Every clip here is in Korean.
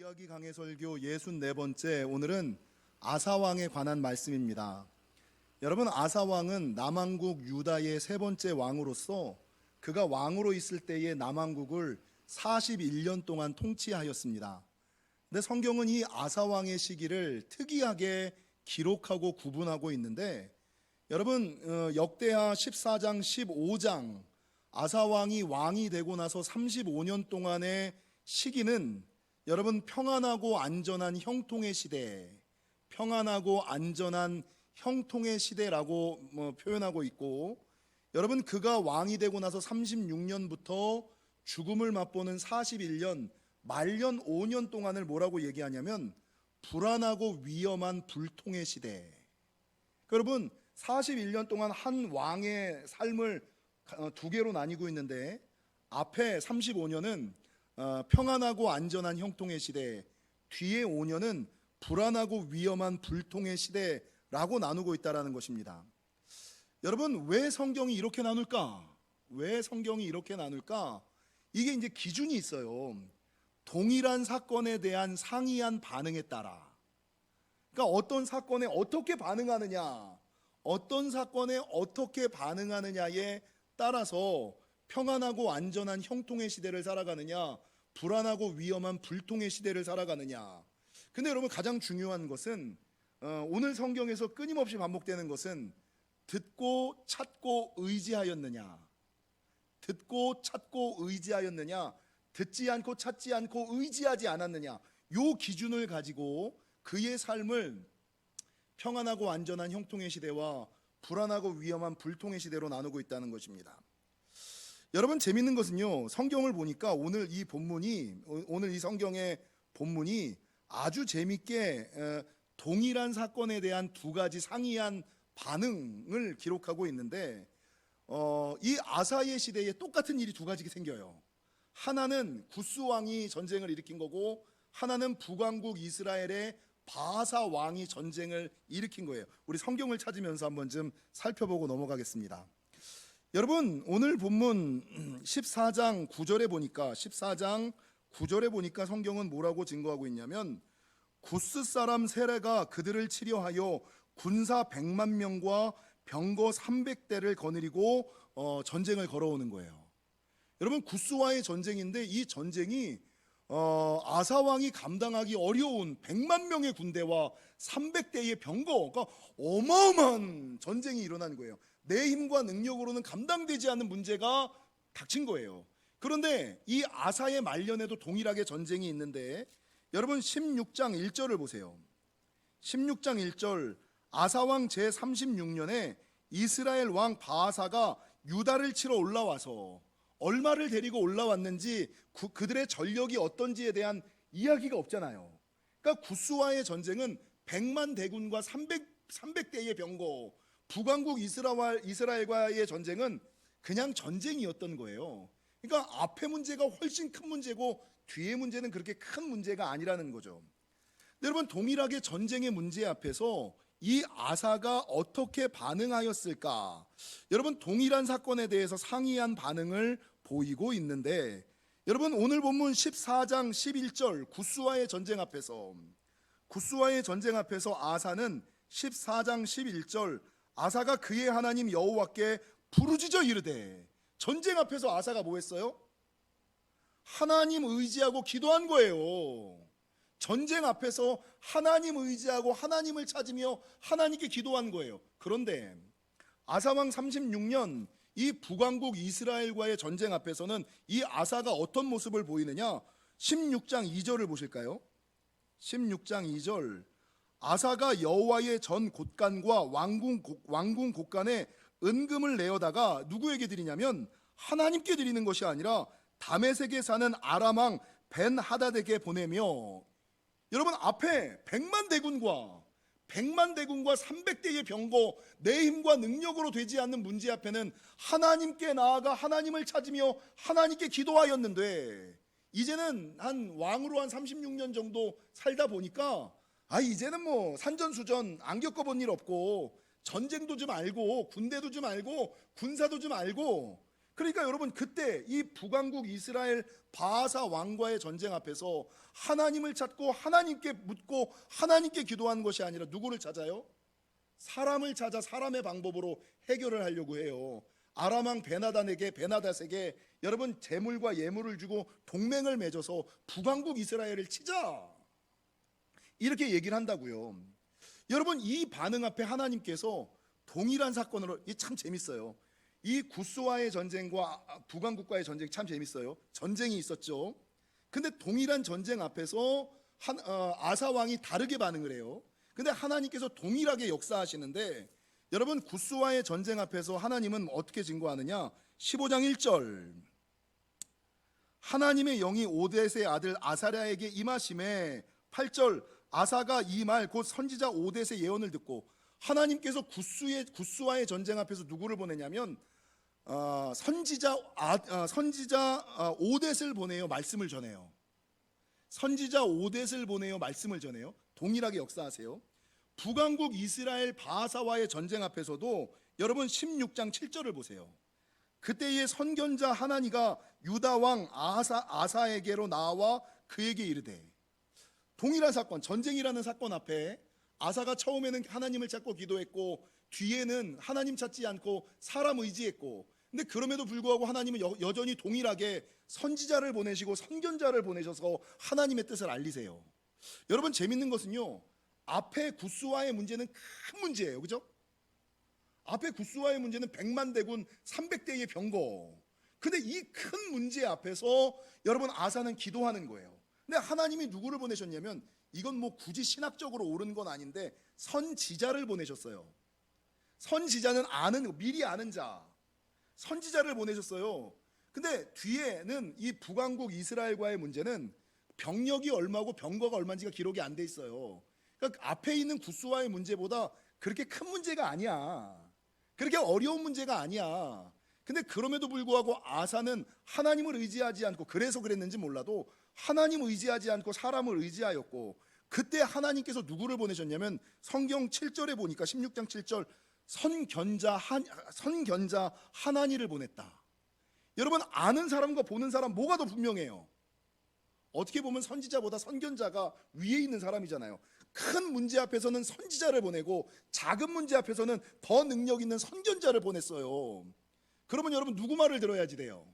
이야기 강해 설교 64번째, 오늘은 아사왕에 관한 말씀입니다. 여러분, 아사왕은 남왕국 유다의 세 번째 왕으로서 그가 왕으로 있을 때의 남왕국을 41년 동안 통치하였습니다. 근데 성경은 이 아사왕의 시기를 특이하게 기록하고 구분하고 있는데, 여러분, 역대하 14장 15장 아사왕이 왕이 되고 나서 35년 동안의 시기는 여러분, 평안하고 안전한 형통의 시대, 평안하고 안전한 형통의 시대라고 표현하고 있고, 여러분, 그가 왕이 되고 나서 36년부터 죽음을 맛보는 41년, 말년 5년 동안을 뭐라고 얘기하냐면 불안하고 위험한 불통의 시대. 여러분, 41년 동안 한 왕의 삶을 두 개로 나뉘고 있는데, 앞에 35년은 평안하고 안전한 형통의 시대, 뒤에 5년은 불안하고 위험한 불통의 시대라고 나누고 있다는 것입니다. 여러분, 왜 성경이 이렇게 나눌까? 왜 성경이 이렇게 나눌까? 이게 이제 기준이 있어요. 동일한 사건에 대한 상이한 반응에 따라. 그러니까 어떤 사건에 어떻게 반응하느냐, 어떤 사건에 어떻게 반응하느냐에 따라서 평안하고 안전한 형통의 시대를 살아가느냐, 불안하고 위험한 불통의 시대를 살아가느냐. 근데 여러분, 가장 중요한 것은 오늘 성경에서 끊임없이 반복되는 것은 듣고 찾고 의지하였느냐, 듣고 찾고 의지하였느냐, 듣지 않고 찾지 않고 의지하지 않았느냐. 요 기준을 가지고 그의 삶을 평안하고 안전한 형통의 시대와 불안하고 위험한 불통의 시대로 나누고 있다는 것입니다. 여러분, 재밌는 것은요, 성경을 보니까 오늘 이 성경의 본문이 아주 재밌게 동일한 사건에 대한 두 가지 상이한 반응을 기록하고 있는데, 이 아사의 시대에 똑같은 일이 두 가지가 생겨요. 하나는 구스 왕이 전쟁을 일으킨 거고, 하나는 북왕국 이스라엘의 바하사 왕이 전쟁을 일으킨 거예요. 우리 성경을 찾으면서 한번 좀 살펴보고 넘어가겠습니다. 여러분, 오늘 본문 14장 9절에 보니까 성경은 뭐라고 증거하고 있냐면, 구스 사람 세레가 그들을 치려하여 군사 100만 명과 병거 300대를 거느리고 전쟁을 걸어오는 거예요. 여러분, 구스와의 전쟁인데, 이 전쟁이 아사왕이 감당하기 어려운 100만 명의 군대와 300대의 병거, 그러니까 어마어마한 전쟁이 일어난 거예요. 내 힘과 능력으로는 감당되지 않는 문제가 닥친 거예요. 그런데 이 아사의 말년에도 동일하게 전쟁이 있는데, 여러분 16장 1절을 보세요. 16장 1절, 아사왕 제36년에 이스라엘 왕 바하사가 유다를 치러 올라와서 얼마를 데리고 올라왔는지 그들의 전력이 어떤지에 대한 이야기가 없잖아요. 그러니까 구스와의 전쟁은 100만 대군과 300대의 병거, 북왕국 이스라엘과의 전쟁은 그냥 전쟁이었던 거예요. 그러니까 앞에 문제가 훨씬 큰 문제고 뒤에 문제는 그렇게 큰 문제가 아니라는 거죠. 여러분, 동일하게 전쟁의 문제 앞에서 이 아사가 어떻게 반응하였을까? 여러분, 동일한 사건에 대해서 상이한 반응을 보이고 있는데, 여러분, 오늘 본문 14장 11절 구스와의 전쟁 앞에서 아사는 14장 11절 아사가 그의 하나님 여호와께 부르짖어 이르되, 전쟁 앞에서 아사가 뭐 했어요? 하나님 의지하고 기도한 거예요. 전쟁 앞에서 하나님 의지하고 하나님을 찾으며 하나님께 기도한 거예요. 그런데 아사왕 36년 이 북왕국 이스라엘과의 전쟁 앞에서는 이 아사가 어떤 모습을 보이느냐? 16장 2절을 보실까요? 16장 2절, 아사가 여호와의 전 곳간과 왕궁 곳간에 은금을 내어다가 누구에게 드리냐면 하나님께 드리는 것이 아니라 다메섹에 사는 아람 왕 벤 하닷에게 보내며, 여러분, 앞에 100만 대군과 300대의 병거, 내 힘과 능력으로 되지 않는 문제 앞에는 하나님께 나아가 하나님을 찾으며 하나님께 기도하였는데, 이제는 한 왕으로 한 36년 정도 살다 보니까 이제는 뭐 산전수전 안 겪어본 일 없고, 전쟁도 좀 알고 군대도 좀 알고 군사도 좀 알고, 그러니까 여러분, 그때 이 북왕국 이스라엘 바하사 왕과의 전쟁 앞에서 하나님을 찾고 하나님께 묻고 하나님께 기도하는 것이 아니라 누구를 찾아요? 사람을 찾아 사람의 방법으로 해결을 하려고 해요. 아람 왕 베나닷에게 여러분 재물과 예물을 주고 동맹을 맺어서 북왕국 이스라엘을 치자, 이렇게 얘기를 한다고요. 여러분, 이 반응 앞에 하나님께서 동일한 사건으로, 이 참 재밌어요. 이 구스와의 전쟁과 북왕국과의 전쟁 참 재밌어요. 전쟁이 있었죠. 근데 동일한 전쟁 앞에서 아사 왕이 다르게 반응을 해요. 근데 하나님께서 동일하게 역사하시는데, 여러분, 구스와의 전쟁 앞에서 하나님은 어떻게 증거하느냐? 15장 1절, 하나님의 영이 오뎃의 아들 아사랴에게 임하심에, 8절, 아사가 이 말 곧 선지자 오뎃의 예언을 듣고, 하나님께서 구스와의 전쟁 앞에서 누구를 보내냐면 선지자 오뎃을 보내요. 말씀을 전해요. 선지자 오뎃을 보내요. 말씀을 전해요. 동일하게 역사하세요. 북왕국 이스라엘 바하사와의 전쟁 앞에서도 여러분 16장 7절을 보세요. 그때의 선견자 하나니가 유다 왕 아사에게로 나와 그에게 이르되, 동일한 사건, 전쟁이라는 사건 앞에 아사가 처음에는 하나님을 찾고 기도했고 뒤에는 하나님 찾지 않고 사람 의지했고, 근데 그럼에도 불구하고 하나님은 여전히 동일하게 선지자를 보내시고 선견자를 보내셔서 하나님의 뜻을 알리세요. 여러분, 재밌는 것은요, 앞에 구스와의 문제는 큰 문제예요. 그죠? 앞에 구스와의 문제는 100만 대군 300대의 병거. 근데 이 큰 문제 앞에서 여러분 아사는 기도하는 거예요. 근데 하나님이 누구를 보내셨냐면, 이건 뭐 굳이 신학적으로 옳은 건 아닌데 선지자를 보내셨어요. 선지자는 미리 아는 자, 선지자를 보내셨어요. 근데 뒤에는 이 북왕국 이스라엘과의 문제는 병력이 얼마고 병거가 얼마인지가 기록이 안 돼 있어요. 그러니까 앞에 있는 구스와의 문제보다 그렇게 큰 문제가 아니야. 그렇게 어려운 문제가 아니야. 근데 그럼에도 불구하고 아사는 하나님을 의지하지 않고, 그래서 그랬는지 몰라도 하나님 의지하지 않고 사람을 의지하였고, 그때 하나님께서 누구를 보내셨냐면 성경 7절에 보니까 16장 7절, 선견자 하나니를 보냈다. 여러분, 아는 사람과 보는 사람 뭐가 더 분명해요? 어떻게 보면 선지자보다 선견자가 위에 있는 사람이잖아요. 큰 문제 앞에서는 선지자를 보내고 작은 문제 앞에서는 더 능력 있는 선견자를 보냈어요. 그러면 여러분, 누구 말을 들어야지 돼요?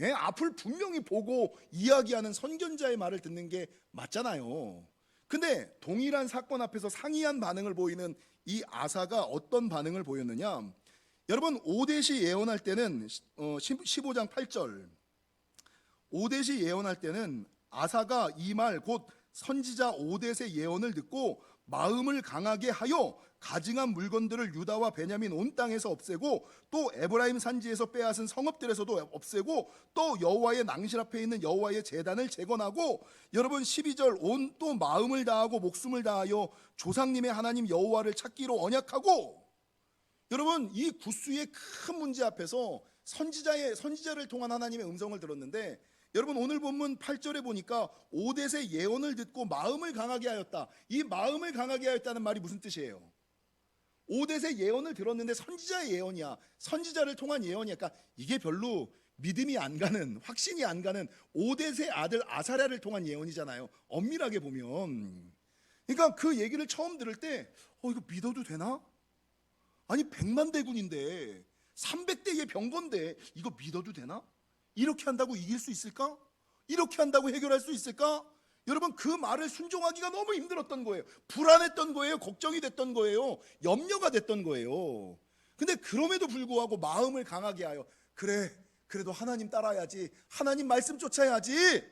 예, 앞을 분명히 보고 이야기하는 선견자의 말을 듣는 게 맞잖아요. 근데 동일한 사건 앞에서 상이한 반응을 보이는 이 아사가 어떤 반응을 보였느냐? 여러분, 오뎃이 예언할 때는 15장 8절, 오뎃이 예언할 때는 아사가 이 말 곧 선지자 오뎃의 예언을 듣고 마음을 강하게 하여 가증한 물건들을 유다와 베냐민 온 땅에서 없애고, 또 에브라임 산지에서 빼앗은 성읍들에서도 없애고, 또 여호와의 낭실 앞에 있는 여호와의 제단을 재건하고, 여러분 12절, 온 또 마음을 다하고 목숨을 다하여 조상님의 하나님 여호와를 찾기로 언약하고. 여러분, 이 구스의 큰 문제 앞에서 선지자를 통한 하나님의 음성을 들었는데, 여러분 오늘 본문 8절에 보니까 오뎃의 예언을 듣고 마음을 강하게 하였다. 이 마음을 강하게 하였다는 말이 무슨 뜻이에요? 오뎃의 예언을 들었는데 선지자의 예언이야. 선지자를 통한 예언이야. 그러니까 이게 별로 믿음이 안 가는, 확신이 안 가는 오뎃의 아들 아사랴를 통한 예언이잖아요. 엄밀하게 보면. 그러니까 그 얘기를 처음 들을 때 이거 믿어도 되나? 아니 100만 대군인데 300대의 병건데 이거 믿어도 되나? 이렇게 한다고 이길 수 있을까? 이렇게 한다고 해결할 수 있을까? 여러분, 그 말을 순종하기가 너무 힘들었던 거예요. 불안했던 거예요. 걱정이 됐던 거예요. 염려가 됐던 거예요. 근데 그럼에도 불구하고 마음을 강하게 하여, 그래도 하나님 따라야지, 하나님 말씀 쫓아야지,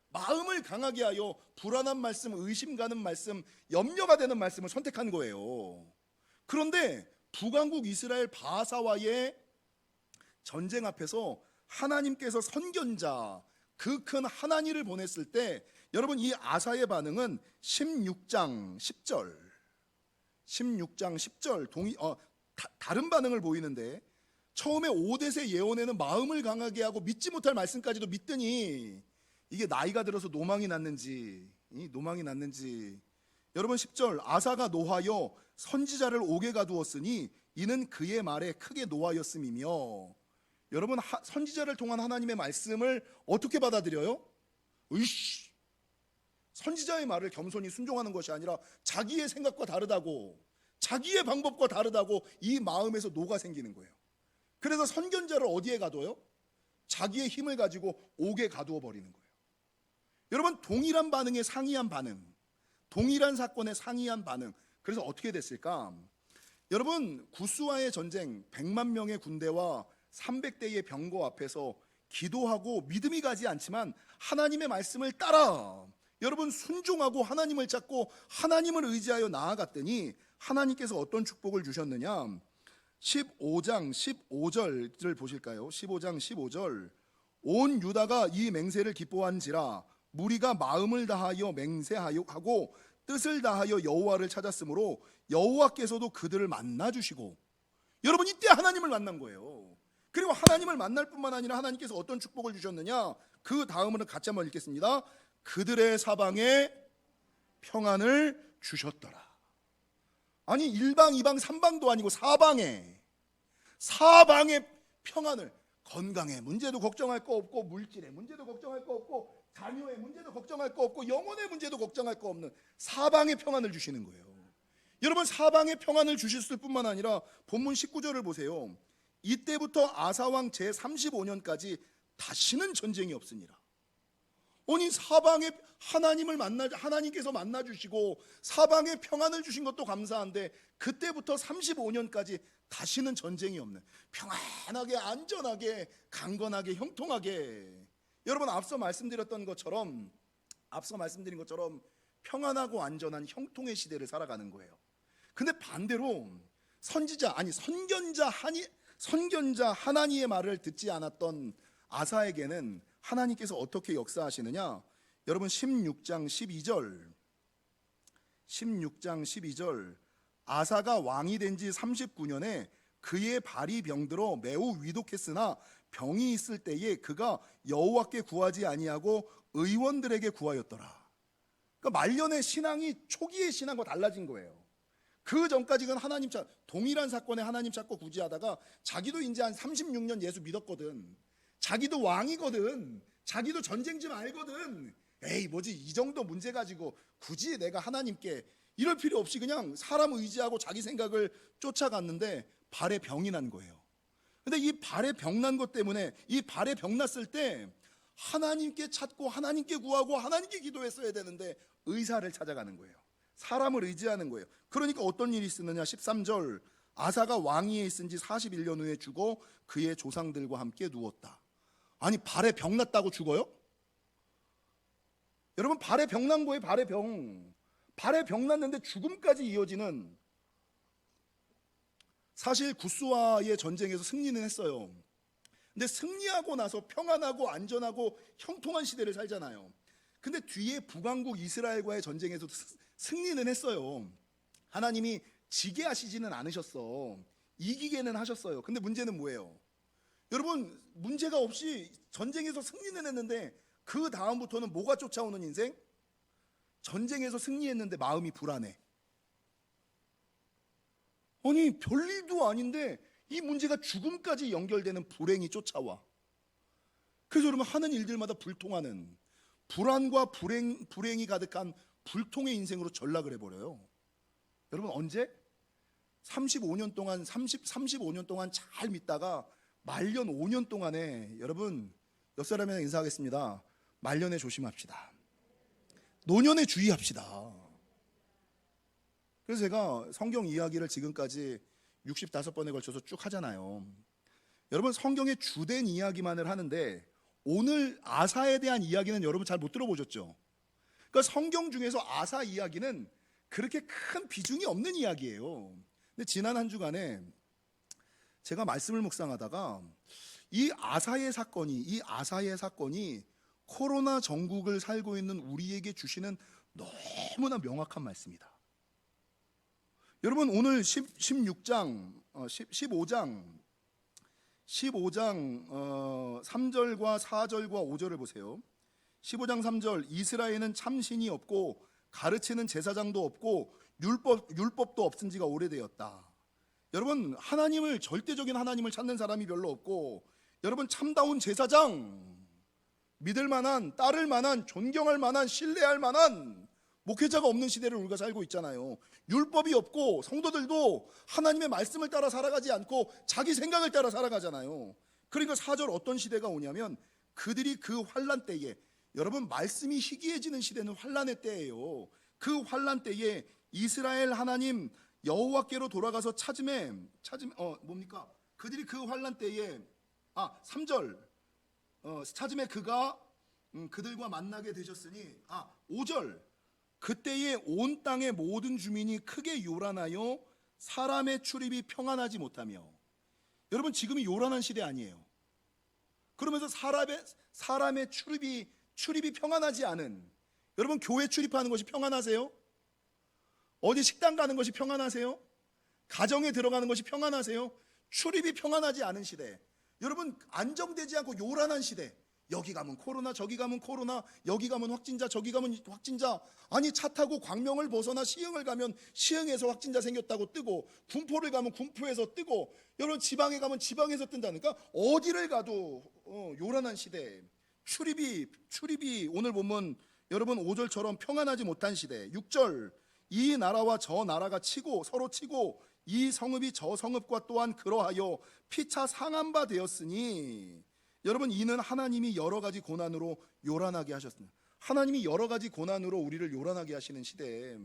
마음을 강하게 하여 불안한 말씀, 의심 가는 말씀, 염려가 되는 말씀을 선택한 거예요. 그런데 북왕국 이스라엘 바하사와의 전쟁 앞에서 하나님께서 선견자, 그 큰 하나니를 보냈을 때, 여러분 이 아사의 반응은 16장 10절, 16장 10절 다른 반응을 보이는데, 처음에 오뎃의 예언에는 마음을 강하게 하고 믿지 못할 말씀까지도 믿더니 이게 나이가 들어서 노망이 났는지 여러분 10절, 아사가 노하여 선지자를 옥에 가두었으니 이는 그의 말에 크게 노하였음이며. 여러분 선지자를 통한 하나님의 말씀을 어떻게 받아들여요? 으이씨, 선지자의 말을 겸손히 순종하는 것이 아니라 자기의 생각과 다르다고, 자기의 방법과 다르다고 이 마음에서 노가 생기는 거예요. 그래서 선견자를 어디에 가둬요? 자기의 힘을 가지고 옥에 가두어 버리는 거예요. 여러분, 동일한 반응에 상이한 반응, 동일한 사건에 상이한 반응. 그래서 어떻게 됐을까? 여러분, 구스와의 전쟁, 100만 명의 군대와 300대의 병거 앞에서 기도하고 믿음이 가지 않지만 하나님의 말씀을 따라 여러분 순종하고 하나님을 찾고 하나님을 의지하여 나아갔더니 하나님께서 어떤 축복을 주셨느냐? 15장 15절을 보실까요? 15장 15절. 온 유다가 이 맹세를 기뻐한지라 무리가 마음을 다하여 맹세하고 뜻을 다하여 여호와를 찾았으므로 여호와께서도 그들을 만나 주시고, 여러분 이때 하나님을 만난 거예요. 그리고 하나님을 만날 뿐만 아니라 하나님께서 어떤 축복을 주셨느냐? 그 다음으로 같이 한번 읽겠습니다. 그들의 사방에 평안을 주셨더라. 아니 1방 2방 3방도 아니고 사방에 평안을, 건강의 문제도 걱정할 거 없고, 물질의 문제도 걱정할 거 없고, 자녀의 문제도 걱정할 거 없고, 영혼의 문제도 걱정할 거 없는 사방의 평안을 주시는 거예요. 여러분 사방의 평안을 주셨을 뿐만 아니라 본문 19절을 보세요. 이때부터 아사왕 제35년까지 다시는 전쟁이 없으니라. 아니 사방에 하나님께서 만나 주시고 사방에 평안을 주신 것도 감사한데 그때부터 35년까지 다시는 전쟁이 없는, 평안하게 안전하게 강건하게 형통하게, 여러분 앞서 말씀드린 것처럼 평안하고 안전한 형통의 시대를 살아가는 거예요. 근데 반대로 선견자 하나니의 말을 듣지 않았던 아사에게는 하나님께서 어떻게 역사하시느냐? 여러분 16장 12절. 아사가 왕이 된 지 39년에 그의 발이 병들어 매우 위독했으나 병이 있을 때에 그가 여호와께 구하지 아니하고 의원들에게 구하였더라. 그러니까 말년의 신앙이 초기의 신앙과 달라진 거예요. 그 전까지는 동일한 사건에 하나님 찾고 구제하다가 자기도 이제 한 36년 예수 믿었거든, 자기도 왕이거든, 자기도 전쟁 좀 알거든, 에이 뭐지 이 정도 문제 가지고 굳이 내가 하나님께 이럴 필요 없이 그냥 사람 의지하고 자기 생각을 쫓아갔는데 발에 병이 난 거예요. 근데 이 발에 병 난 것 때문에, 이 발에 병 났을 때 하나님께 찾고 하나님께 구하고 하나님께 기도했어야 되는데 의사를 찾아가는 거예요. 사람을 의지하는 거예요. 그러니까 어떤 일이 있었느냐? 13절. 아사가 왕위에 있은 지 41년 후에 죽어 그의 조상들과 함께 누웠다. 아니 발에 병 났다고 죽어요? 여러분 발에 병 난 거예요. 발에 병 났는데 죽음까지 이어지는, 사실 구스와의 전쟁에서 승리는 했어요. 근데 승리하고 나서 평안하고 안전하고 형통한 시대를 살잖아요. 근데 뒤에 북왕국 이스라엘과의 전쟁에서 승리는 했어요. 하나님이 지게 하시지는 않으셨어. 이기게는 하셨어요. 근데 문제는 뭐예요? 여러분 문제가 없이 전쟁에서 승리는 했는데 그 다음부터는 뭐가 쫓아오는 인생? 전쟁에서 승리했는데 마음이 불안해. 아니 별일도 아닌데 이 문제가 죽음까지 연결되는 불행이 쫓아와. 그래서 여러분 하는 일들마다 불통하는, 불안과 불행이 가득한 불통의 인생으로 전락을 해버려요. 여러분 언제? 35년 동안 잘 믿다가 말년 5년 동안에, 여러분 옆 사람이랑 인사하겠습니다. 말년에 조심합시다. 노년에 주의합시다. 그래서 제가 성경 이야기를 지금까지 65번에 걸쳐서 쭉 하잖아요. 여러분 성경의 주된 이야기만을 하는데 오늘 아사에 대한 이야기는 여러분 잘 못 들어보셨죠? 그러니까 성경 중에서 아사 이야기는 그렇게 큰 비중이 없는 이야기예요. 근데 지난 한 주간에 제가 말씀을 묵상하다가 이 아사의 사건이 코로나 전국을 살고 있는 우리에게 주시는 너무나 명확한 말씀이다. 여러분 오늘 15장 3절과 4절과 5절을 보세요. 15장 3절. 이스라엘은 참신이 없고 가르치는 제사장도 없고 율법도 없은 지가 오래되었다. 여러분 절대적인 하나님을 찾는 사람이 별로 없고 여러분, 참다운 제사장, 믿을 만한, 따를 만한, 존경할 만한, 신뢰할 만한 목회자가 없는 시대를 우리가 살고 있잖아요. 율법이 없고 성도들도 하나님의 말씀을 따라 살아가지 않고 자기 생각을 따라 살아가잖아요. 그러니까 4절 어떤 시대가 오냐면, 그들이 그 환난 때에, 여러분, 말씀이 희귀해지는 시대는 환난의 때예요. 그 환난 때에 이스라엘 하나님 여호와께로 돌아가서 뭡니까? 그들이 그 환난 때에 3절 찾음에 그가 그들과 만나게 되셨으니 5절 그때에 온 땅의 모든 주민이 크게 요란하여 사람의 출입이 평안하지 못하며. 여러분, 지금이 요란한 시대 아니에요. 그러면서 사람의 출입이 평안하지 않은, 여러분, 교회 출입하는 것이 평안하세요? 어디 식당 가는 것이 평안하세요? 가정에 들어가는 것이 평안하세요? 출입이 평안하지 않은 시대, 여러분, 안정되지 않고 요란한 시대. 여기 가면 코로나, 저기 가면 코로나, 여기 가면 확진자, 저기 가면 확진자. 아니, 차 타고 광명을 벗어나 시흥을 가면 시흥에서 확진자 생겼다고 뜨고, 군포를 가면 군포에서 뜨고, 여러분, 지방에 가면 지방에서 뜬다니까. 어디를 가도 요란한 시대. 출입이 오늘 보면 여러분 5절처럼 평안하지 못한 시대. 6절 이 나라와 저 나라가 서로 치고 이 성읍이 저 성읍과 또한 그러하여 피차 상한 바 되었으니. 여러분, 이는 하나님이 여러 가지 고난으로 요란하게 하셨습니다. 하나님이 여러 가지 고난으로 우리를 요란하게 하시는 시대에,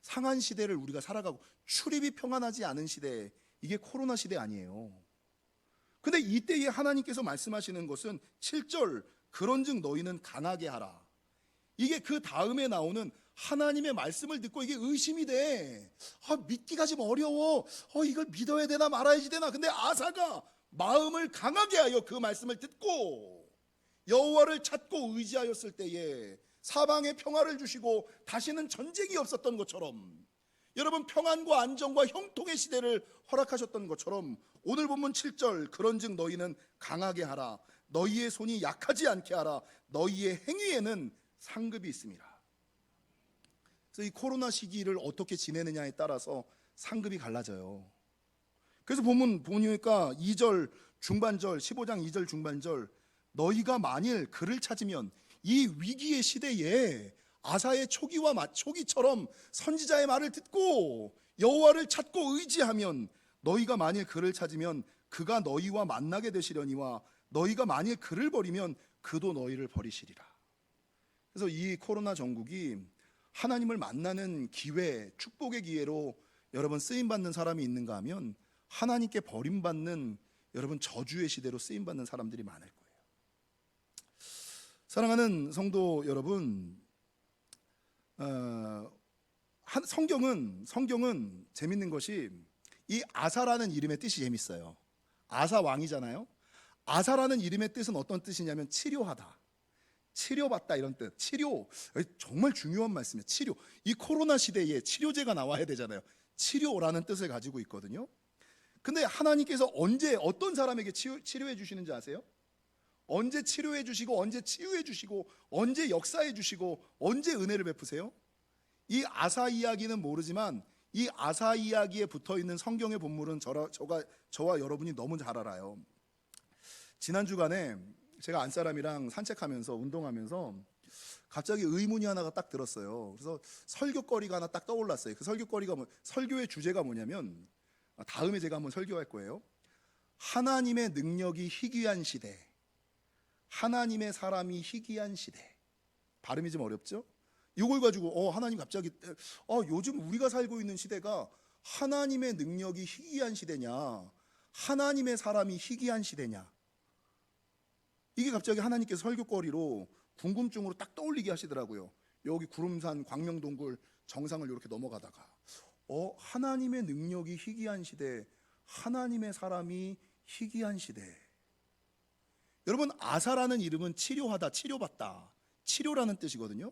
상한 시대를 우리가 살아가고 출입이 평안하지 않은 시대, 이게 코로나 시대 아니에요. 근데 이때에 하나님께서 말씀하시는 것은 7절 그런즉 너희는 강하게 하라. 이게 그 다음에 나오는 하나님의 말씀을 듣고 이게 의심이 돼. 믿기가 좀 어려워. 이걸 믿어야 되나 말아야지 되나. 근데 아사가 마음을 강하게 하여 그 말씀을 듣고 여호와를 찾고 의지하였을 때에 사방에 평화를 주시고 다시는 전쟁이 없었던 것처럼, 여러분, 평안과 안정과 형통의 시대를 허락하셨던 것처럼 오늘 본문 7절 그런즉 너희는 강하게 하라. 너희의 손이 약하지 않게 하라. 너희의 행위에는 상급이 있습니다. 그래서 이 코로나 시기를 어떻게 지내느냐에 따라서 상급이 갈라져요. 그래서 본문 보니까 2절 중반절, 15장 2절 중반절, 너희가 만일 그를 찾으면, 이 위기의 시대에 아사의 초기처럼 선지자의 말을 듣고 여호와를 찾고 의지하면, 너희가 만일 그를 찾으면 그가 너희와 만나게 되시려니와 너희가 만일 그를 버리면 그도 너희를 버리시리라. 그래서 이 코로나 전국이 하나님을 만나는 기회, 축복의 기회로 여러분 쓰임받는 사람이 있는가 하면, 하나님께 버림받는, 여러분, 저주의 시대로 쓰임받는 사람들이 많을 거예요. 사랑하는 성도 여러분, 성경은 재밌는 것이, 이 아사라는 이름의 뜻이 재밌어요. 아사 왕이잖아요. 아사라는 이름의 뜻은 어떤 뜻이냐면 치료하다, 치료받다, 이런 뜻. 치료, 정말 중요한 말씀이에요. 치료. 이 코로나 시대에 치료제가 나와야 되잖아요. 치료라는 뜻을 가지고 있거든요. 근데 하나님께서 언제 어떤 사람에게 치료해 주시는지 아세요? 언제 치료해 주시고, 언제 치유해 주시고, 언제 역사해 주시고, 언제 은혜를 베푸세요? 이 아사 이야기는 모르지만 이 아사 이야기에 붙어 있는 성경의 본물은 저와 여러분이 너무 잘 알아요. 지난 주간에 제가 안사람이랑 산책하면서, 운동하면서 갑자기 의문이 하나가 딱 들었어요. 그래서 설교거리가 하나 딱 떠올랐어요. 그 설교의 주제가 뭐냐면, 다음에 제가 한번 설교할 거예요. 하나님의 능력이 희귀한 시대, 하나님의 사람이 희귀한 시대. 발음이 좀 어렵죠? 이걸 가지고 하나님 갑자기 요즘 우리가 살고 있는 시대가 하나님의 능력이 희귀한 시대냐, 하나님의 사람이 희귀한 시대냐, 이게 갑자기 하나님께서 설교거리로 궁금증으로 딱 떠올리게 하시더라고요. 여기 구름산 광명동굴 정상을 이렇게 넘어가다가 하나님의 능력이 희귀한 시대, 하나님의 사람이 희귀한 시대. 여러분, 아사라는 이름은 치료하다, 치료받다, 치료라는 뜻이거든요.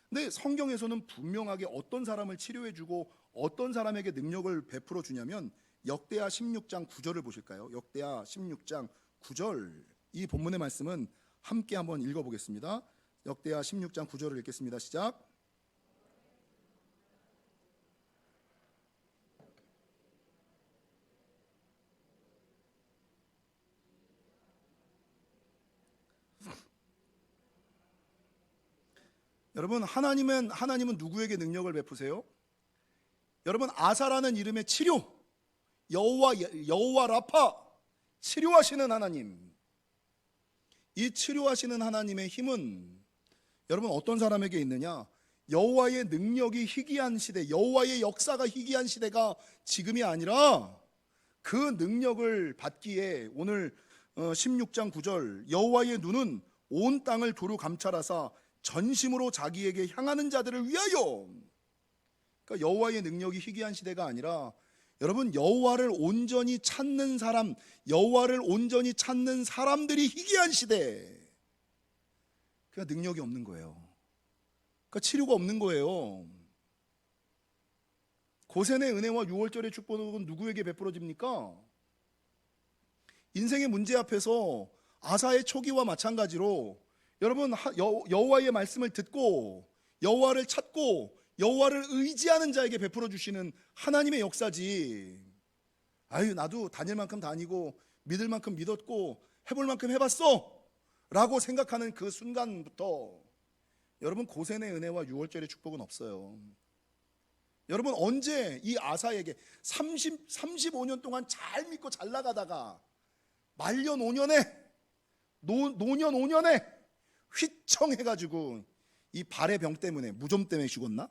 근데 성경에서는 분명하게 어떤 사람을 치료해주고 어떤 사람에게 능력을 베풀어 주냐면, 역대하 16장 9절을 보실까요? 역대하 16장 9절, 이 본문의 말씀은 함께 한번 읽어보겠습니다. 역대하 16장 9절을 읽겠습니다. 시작. 여러분, 하나님은 누구에게 능력을 베푸세요? 여러분, 아사라는 이름의 치료, 여호와 라파, 치료하시는 하나님. 이 치료하시는 하나님의 힘은 여러분 어떤 사람에게 있느냐? 여호와의 능력이 희귀한 시대, 여호와의 역사가 희귀한 시대가 지금이 아니라 그 능력을 받기에 오늘 16장 9절 여호와의 눈은 온 땅을 두루 감찰하사 전심으로 자기에게 향하는 자들을 위하여. 그러니까 여호와의 능력이 희귀한 시대가 아니라 여러분, 여호와를 온전히 찾는 사람, 여호와를 온전히 찾는 사람들이 희귀한 시대. 그러니까 능력이 없는 거예요. 그러니까 치료가 없는 거예요. 고센의 은혜와 유월절의 축복은 누구에게 베풀어집니까? 인생의 문제 앞에서 아사의 초기와 마찬가지로 여러분, 여호와의 말씀을 듣고 여호와를 찾고 여호와를 의지하는 자에게 베풀어 주시는 하나님의 역사지. 아유, 나도 다닐 만큼 다니고 믿을 만큼 믿었고 해볼 만큼 해봤어 라고 생각하는 그 순간부터 여러분, 고센의 은혜와 유월절의 축복은 없어요. 여러분, 언제 이 아사에게 35년 동안 잘 믿고 잘 나가다가 말년 5년에 노년 5년에 휘청해가지고 이 발의 병 때문에, 무좀 때문에 죽었나?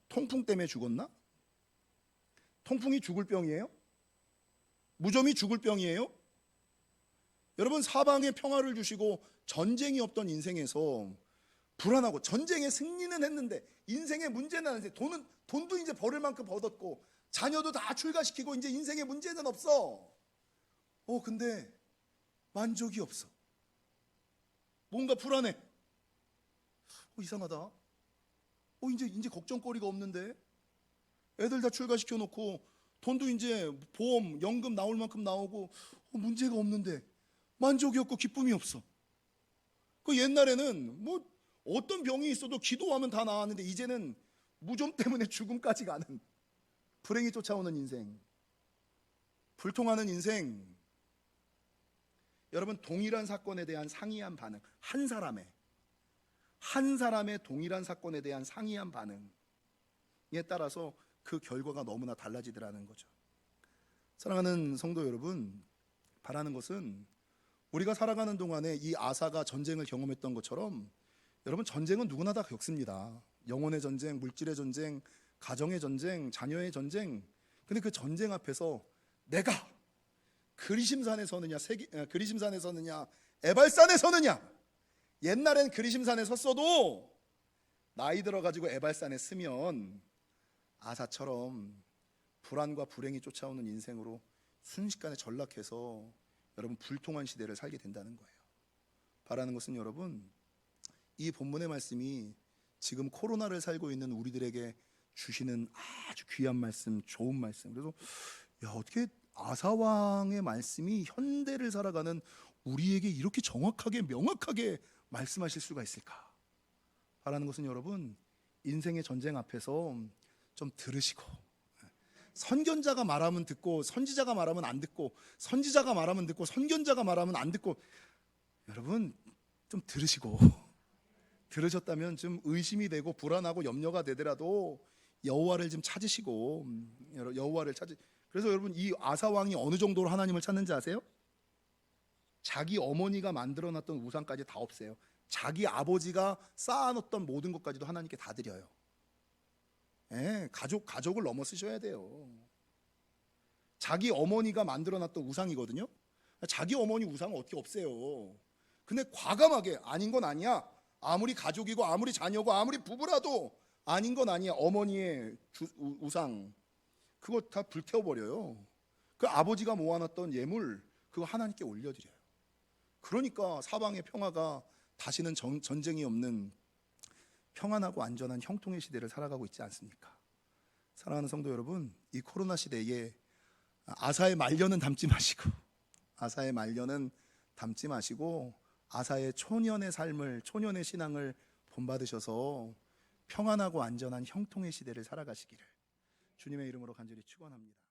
통풍 때문에 죽었나? 통풍이 죽을 병이에요? 무좀이 죽을 병이에요? 여러분, 사방에 평화를 주시고 전쟁이 없던 인생에서 불안하고 전쟁에 승리는 했는데 인생의 문제는 안 돼. 돈도 이제 벌을 만큼 벌었고 자녀도 다 출가시키고 이제 인생의 문제는 없어. 근데 만족이 없어. 뭔가 불안해. 이상하다. 이제 걱정거리가 없는데 애들 다 출가시켜 놓고 돈도 이제 보험, 연금 나올 만큼 나오고 문제가 없는데 만족이 없고 기쁨이 없어. 그 옛날에는 뭐 어떤 병이 있어도 기도하면 다 나았는데 이제는 무좀 때문에 죽음까지 가는 불행이 쫓아오는 인생, 불통하는 인생. 여러분, 동일한 사건에 대한 상이한 반응, 한 사람의 동일한 사건에 대한 상이한 반응에 따라서 그 결과가 너무나 달라지더라는 거죠. 사랑하는 성도 여러분, 바라는 것은 우리가 살아가는 동안에 이 아사가 전쟁을 경험했던 것처럼 여러분, 전쟁은 누구나 다 겪습니다. 영혼의 전쟁, 물질의 전쟁, 가정의 전쟁, 자녀의 전쟁. 근데 그 전쟁 앞에서 내가 그리심산에 서느냐, 그리심산에 서느냐, 에발산에 서느냐. 옛날엔 그리심산에 섰어도 나이 들어가지고 에발산에 서면 아사처럼 불안과 불행이 쫓아오는 인생으로 순식간에 전락해서 여러분, 불통한 시대를 살게 된다는 거예요. 바라는 것은 여러분, 이 본문의 말씀이 지금 코로나를 살고 있는 우리들에게 주시는 아주 귀한 말씀, 좋은 말씀. 그래서 어떻게 아사왕의 말씀이 현대를 살아가는 우리에게 이렇게 정확하게 명확하게 말씀하실 수가 있을까? 바라는 것은 여러분, 인생의 전쟁 앞에서 좀 들으시고, 선견자가 말하면 듣고 선지자가 말하면 안 듣고, 선지자가 말하면 듣고 선견자가 말하면 안 듣고, 여러분 좀 들으시고, 들으셨다면 좀 의심이 되고 불안하고 염려가 되더라도 여호와를 좀 찾으시고, 그래서 여러분, 이 아사 왕이 어느 정도로 하나님을 찾는지 아세요? 자기 어머니가 만들어놨던 우상까지 다 없애요. 자기 아버지가 쌓아놓던 모든 것까지도 하나님께 다 드려요. 가족을 넘어서셔야 돼요. 자기 어머니가 만들어놨던 우상이거든요. 자기 어머니 우상을 어떻게 없애요? 근데 과감하게 아닌 건 아니야. 아무리 가족이고 아무리 자녀고 아무리 부부라도 아닌 건 아니야. 어머니의 우상 그거 다 불태워버려요. 그 아버지가 모아놨던 예물 그거 하나님께 올려드려요. 그러니까 사방의 평화가 다시는 전쟁이 없는 평안하고 안전한 형통의 시대를 살아가고 있지 않습니까? 사랑하는 성도 여러분, 이 코로나 시대에 아사의 말년은 담지 마시고 아사의 초년의 삶을, 초년의 신앙을 본받으셔서 평안하고 안전한 형통의 시대를 살아가시기를 주님의 이름으로 간절히 축원합니다.